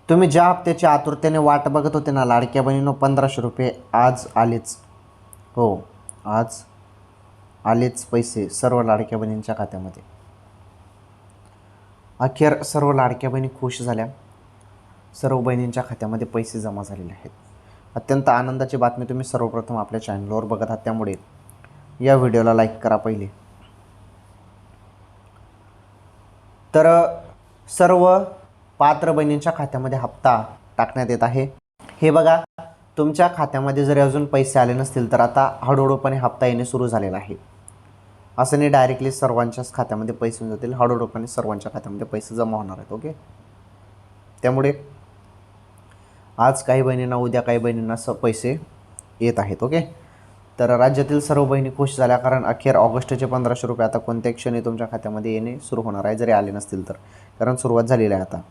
तुम्ही ज्या हप्त्याची आतुरतेने वाट बघत होते ना लाडक्या बहिणीनो, 1500 रुपये आज आलेच. हो, आज आलेच पैसे सर्व लाडक्या बहिणींच्या खात्यामध्ये. अखेर सर्व लाडक्या बहिणी खुश झाल्या. सर्व बहिणींच्या खात्यामध्ये पैसे जमा झालेले आहेत. अत्यंत आनंदाची बातमी तुम्ही सर्वप्रथम आपल्या चॅनलवर बघत आहात, त्यामुळे या व्हिडिओला लाईक करा पहिले. तर सर्व पात्र बहिणींच्या खात्यामध्ये हप्ता टाकण्यात येत आहे. हे बघा, तुमच्या खात्यामध्ये जर अजून पैसे आले नसतील तर आता हळूहळूपणे हप्ता येणे सुरू झालेला आहे. असं नाही डायरेक्टली सर्वांच्याच खात्यामध्ये पैसे येऊन जातील, हळूहळूपणे सर्वांच्या खात्यामध्ये पैसे जमा होणार आहेत. ओके, त्यामुळे आज काही बहिणींना, उद्या काही बहिणींना पैसे येत आहेत. ओके, तर राज्यातील सर्व बहिणी खुश झाल्या, कारण अखेर ऑगस्टचे 1500 रुपये आता कोणत्याही क्षणी तुमच्या खात्यामध्ये येणे सुरू होणार आहे, जरी आले नसतील तर, कारण सुरुवात झालेली आहे आता.